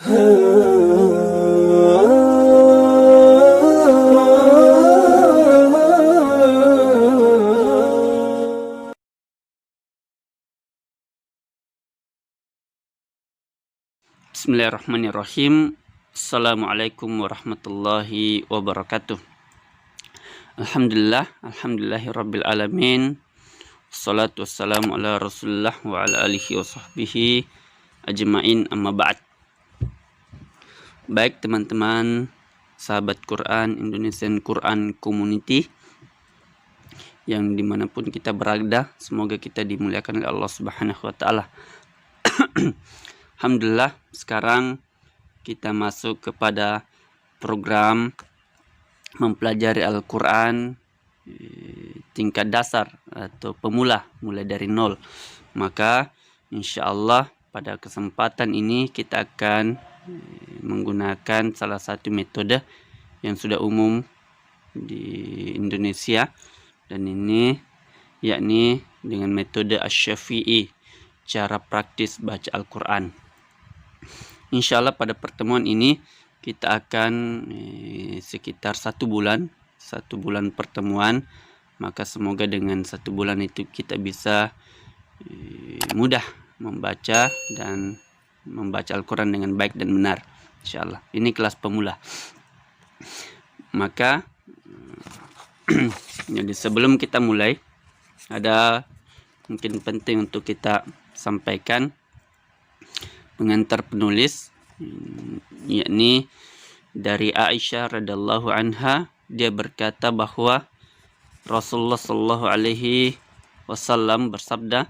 Bismillahirrahmanirrahim. Assalamualaikum warahmatullahi wabarakatuh. Alhamdulillahirabbil alamin. Wassalatu wassalamu ala Rasulillah wa ala alihi wa sahbihi ajmain, amma ba'd. Baik teman-teman sahabat Quran Indonesian Quran Community yang dimanapun kita berada, semoga kita dimuliakan oleh Allah Subhanahu wa ta'ala. Alhamdulillah, sekarang kita masuk kepada program mempelajari Al-Quran tingkat dasar atau pemula, mulai dari nol. Maka insya Allah pada kesempatan ini kita akan menggunakan salah satu metode yang sudah umum di Indonesia, dan ini yakni dengan metode Asy-Syafi'i, cara praktis baca Al-Quran. Insya Allah pada pertemuan ini kita akan sekitar 1 bulan pertemuan. Maka semoga dengan 1 bulan itu kita bisa mudah membaca dan membaca Al-Quran dengan baik dan benar. Insya Allah ini kelas pemula. Maka jadi sebelum kita mulai, ada mungkin penting untuk kita sampaikan pengantar penulis, yakni dari Aisyah radhiyallahu anha. Dia berkata bahwa Rasulullah sallallahu alaihi wasallam bersabda,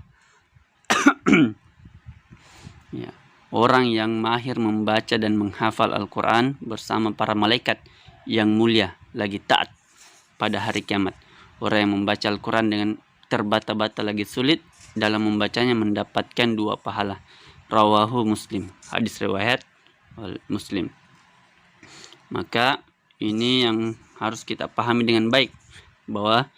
ya, orang yang mahir membaca dan menghafal Al-Quran bersama para malaikat yang mulia lagi taat pada hari kiamat. Orang yang membaca Al-Quran dengan terbata-bata lagi sulit dalam membacanya mendapatkan 2 pahala. Rawahu Muslim, hadis riwayat Muslim. Maka ini yang harus kita pahami dengan baik, bahwa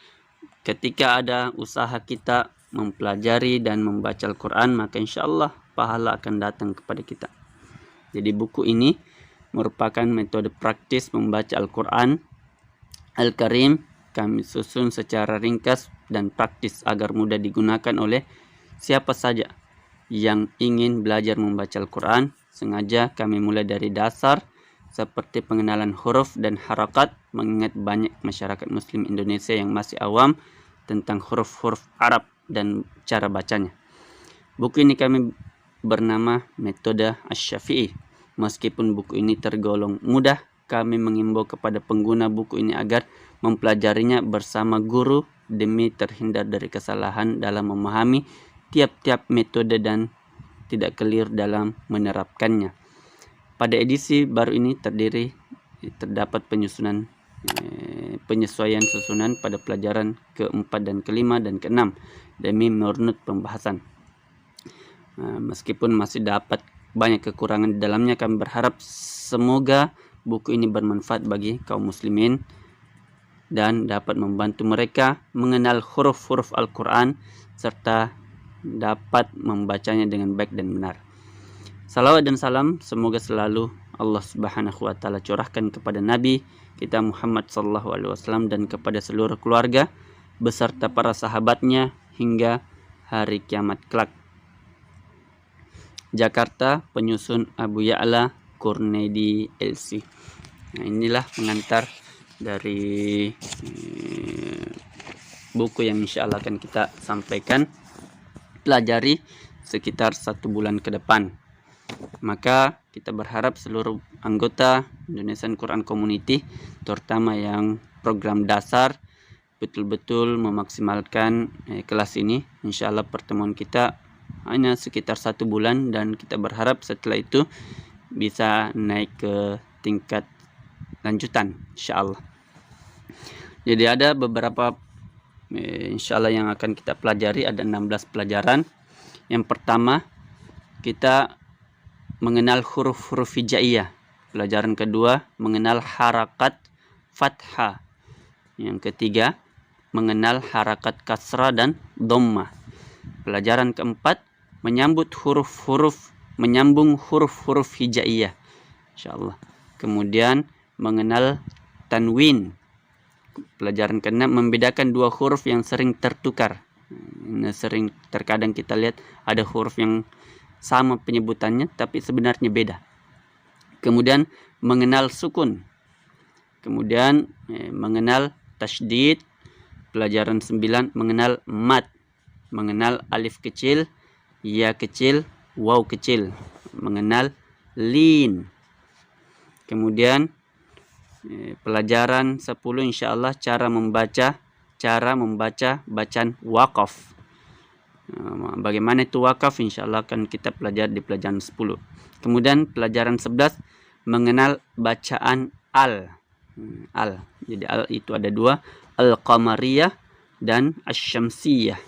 ketika ada usaha kita mempelajari dan membaca Al-Quran, maka insya Allah pahala akan datang kepada kita. Jadi buku ini merupakan metode praktis membaca Al-Quran Al-Karim. Kami susun secara ringkas dan praktis agar mudah digunakan oleh siapa saja yang ingin belajar membaca Al-Quran. Sengaja kami mulai dari dasar seperti pengenalan huruf dan harakat, mengingat banyak masyarakat muslim Indonesia yang masih awam tentang huruf-huruf Arab dan cara bacanya. Buku ini kami bernama metode Asy-Syafi'i. Meskipun buku ini tergolong mudah, kami mengimbau kepada pengguna buku ini agar mempelajarinya bersama guru demi terhindar dari kesalahan dalam memahami tiap-tiap metode dan tidak keliru dalam menerapkannya. Pada edisi baru ini terdapat penyesuaian susunan pada pelajaran ke-4 dan ke-5 dan ke-6 demi merunut pembahasan. Meskipun masih dapat banyak kekurangan di dalamnya, kami berharap semoga buku ini bermanfaat bagi kaum muslimin dan dapat membantu mereka mengenal huruf-huruf Al-Quran serta dapat membacanya dengan baik dan benar. Salawat dan salam semoga selalu Allah Subhanahu wa ta'ala curahkan kepada Nabi kita Muhammad sallallahu alaihi wasallam dan kepada seluruh keluarga beserta para sahabatnya hingga hari kiamat kelak. Jakarta, penyusun Abu Ya'la Kurnaidi LC. Nah, inilah pengantar dari buku yang insya Allah akan kita sampaikan pelajari sekitar 1 bulan ke depan. Maka kita berharap seluruh anggota Indonesian Quran Community, terutama yang program dasar, betul-betul memaksimalkan kelas ini. Insya Allah pertemuan kita hanya sekitar 1 bulan, dan kita berharap setelah itu bisa naik ke tingkat lanjutan insya Allah. Jadi ada beberapa insya Allah yang akan kita pelajari, ada 16 pelajaran. Yang pertama, kita mengenal huruf-huruf hijaiyah. Pelajaran kedua, mengenal harakat fathah. Yang ketiga, mengenal harakat kasrah dan dhammah. Pelajaran keempat, menyambung huruf-huruf hijaiyah. insyaallah. Kemudian mengenal tanwin. Pelajaran ke-6 membedakan dua huruf yang sering tertukar. Nah, sering terkadang kita lihat ada huruf yang sama penyebutannya tapi sebenarnya beda. Kemudian mengenal sukun. Kemudian mengenal tasydid. Pelajaran 9 mengenal mad. Mengenal alif kecil, ya kecil, waw kecil. Mengenal lin. Kemudian pelajaran 10 insyaallah cara membaca bacaan wakaf. Bagaimana itu wakaf insyaallah akan kita pelajari di pelajaran 10. Kemudian pelajaran 11 mengenal bacaan al. Jadi al itu ada dua, al-qamariyah dan asy-syamsiyah.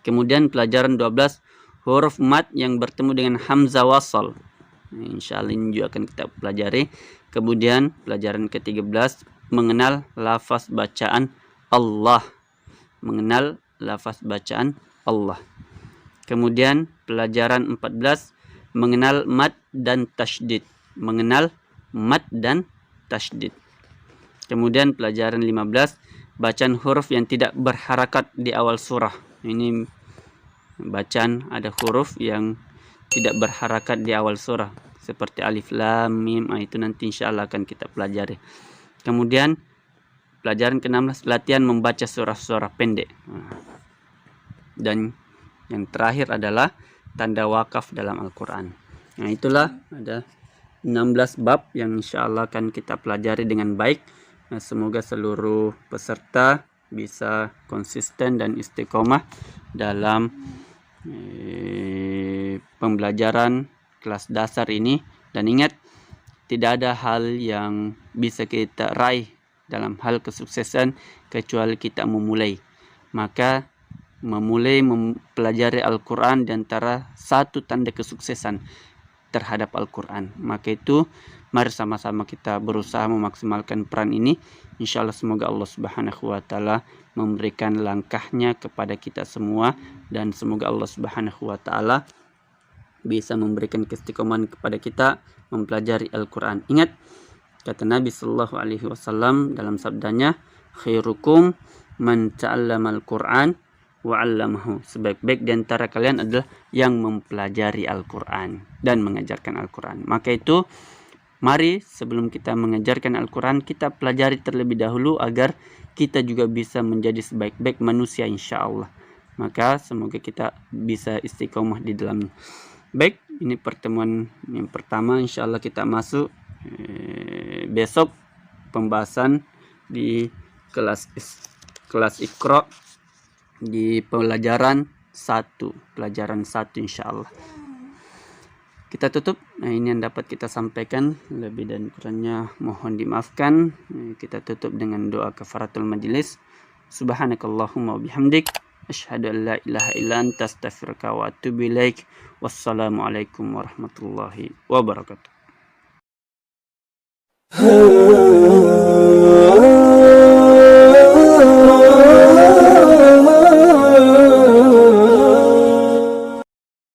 Kemudian pelajaran 12 huruf mad yang bertemu dengan hamzah wasal. Insyaallah ini juga akan kita pelajari. Kemudian pelajaran ke-13 mengenal lafaz bacaan Allah. Mengenal lafaz bacaan Allah. Kemudian pelajaran 14 mengenal mad dan tasydid. Mengenal mad dan tasydid. Kemudian pelajaran 15 bacaan huruf yang tidak berharakat di awal surah. Ini bacaan ada huruf yang tidak berharakat di awal surah seperti alif lam mim, itu nanti insyaallah akan kita pelajari. Kemudian pelajaran ke-16 latihan membaca surah-surah pendek. Dan yang terakhir adalah tanda wakaf dalam Al-Quran. Nah, itulah ada 16 bab yang insyaallah akan kita pelajari dengan baik. Nah, semoga seluruh peserta bisa konsisten dan istiqomah dalam pembelajaran kelas dasar ini. Dan ingat, tidak ada hal yang bisa kita raih dalam hal kesuksesan kecuali kita memulai. Maka memulai mempelajari Al-Quran di antara satu tanda kesuksesan terhadap Al-Quran. Maka itu mari sama-sama kita berusaha memaksimalkan peran ini. Insyaallah semoga Allah Subhanahu wa taala memberikan langkahnya kepada kita semua, dan semoga Allah Subhanahu wa taala bisa memberikan keistiqomahan kepada kita mempelajari Al-Quran. Ingat kata Nabi sallallahu alaihi wasallam dalam sabdanya, khairukum man ta'allama al-Quran wa 'allamahu. Sebaik-baik di antara kalian adalah yang mempelajari Al-Quran dan mengajarkan Al-Quran. Maka itu mari sebelum kita mengajarkan Al-Quran, kita pelajari terlebih dahulu agar kita juga bisa menjadi sebaik-baik manusia insyaallah. Maka semoga kita bisa istiqomah di dalamnya. Baik, ini pertemuan yang pertama. Insyaallah kita masuk besok pembahasan di kelas Iqra di pelajaran 1 insyaallah. Kita tutup. Nah, ini yang dapat kita sampaikan. Lebih dan kurangnya mohon dimaafkan. Kita tutup dengan doa kafaratul majlis. Subhanakallahumma wa bihamdik, asyhadu an la ilaha illa anta, astaghfiruka wa atubu ilaik. Wassalamualaikum warahmatullahi wabarakatuh.